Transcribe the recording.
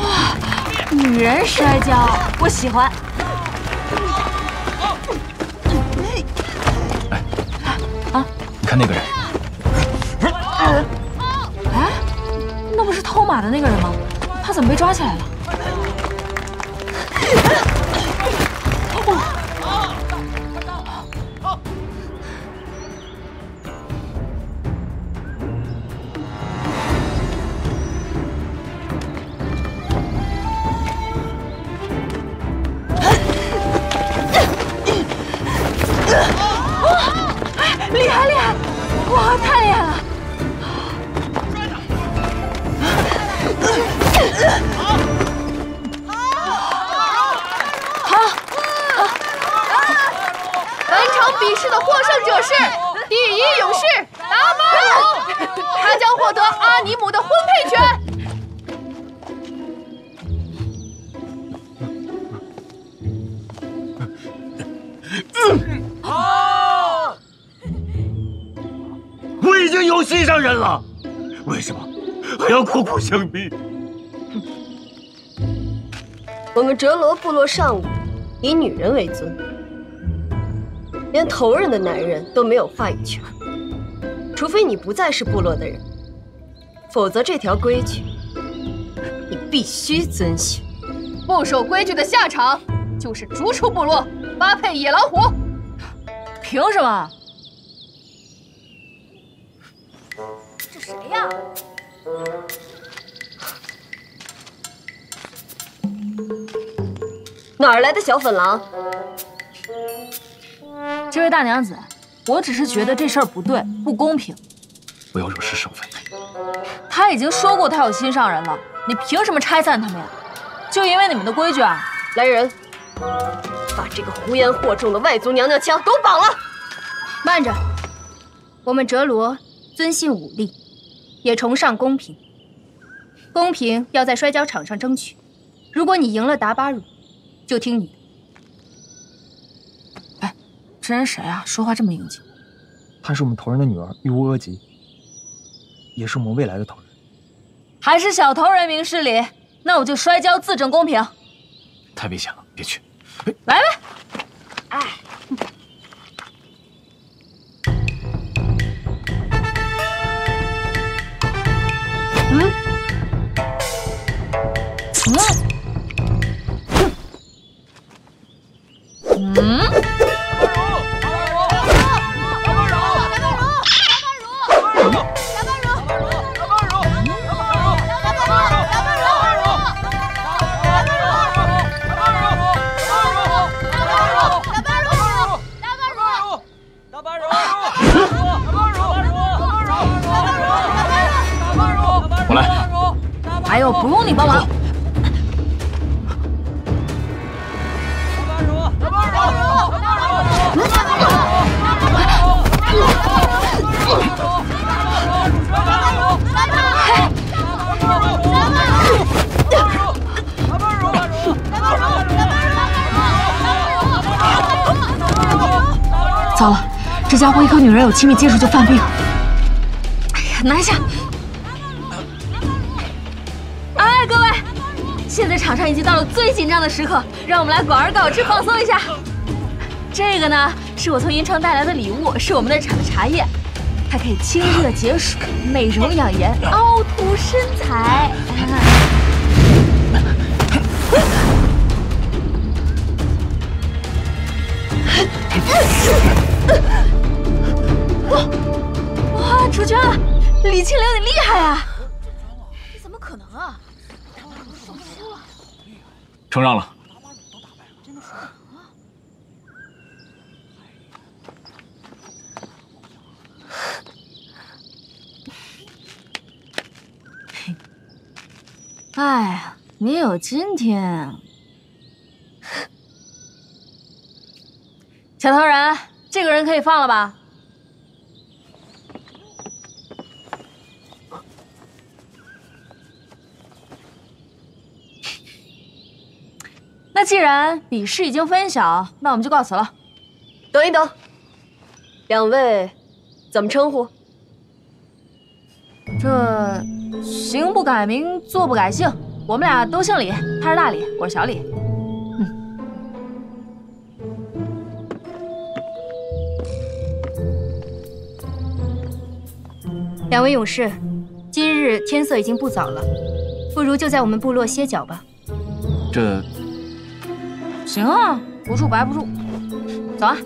哇，女人摔跤，我喜欢。哎，啊，你看那个人。哎，那不是偷马的那个人吗？他怎么被抓起来了？ 厉害厉害！哇，太厉害了！本场比试的获胜者是第一勇士达巴鲁，他将获得阿尼姆的婚配权。 我已经有心上人了，为什么还要苦苦相逼？我们哲罗部落尚武以女人为尊，连头人的男人都没有话语权，除非你不再是部落的人，否则这条规矩你必须遵循。不守规矩的下场就是逐出部落，发配野狼虎。凭什么？ 这谁呀？哪儿来的小粉狼？这位大娘子，我只是觉得这事儿不对，不公平。不要惹是生非。他已经说过他有心上人了，你凭什么拆散他们呀？就因为你们的规矩啊？来人，把这个胡言惑众的外族娘娘腔给我绑了！慢着，我们哲罗尊信武力。 也崇尚公平，公平要在摔跤场上争取。如果你赢了达巴鲁，就听你的。哎，这人谁啊？说话这么硬气。她是我们头人的女儿玉乌阿吉，也是我们未来的头人。还是小头人明事理，那我就摔跤自证公平。太危险了，别去。来呗。哎。 我来。还有，不用你帮忙。糟了，这家伙一和女人有亲密接触就犯病。哎呀，拿下！ 哎，各位，现在场上已经到了最紧张的时刻，让我们来广而告之，放松一下。这个呢，是我从银城带来的礼物，是我们那儿产的茶叶，它可以清热解暑、美容养颜、凹凸身材。哇，楚娟，李清流，你厉害啊！这怎么可能啊？ 承让了。哎呀，你有今天，小头人，这个人可以放了吧？那既然比试已经分晓，那我们就告辞了。等一等，两位怎么称呼？这姓不改名，坐不改姓，我们俩都姓李，他是大李，我是小李。两位勇士，今日天色已经不早了，不如就在我们部落歇脚吧。这行啊，不住白不住，走啊。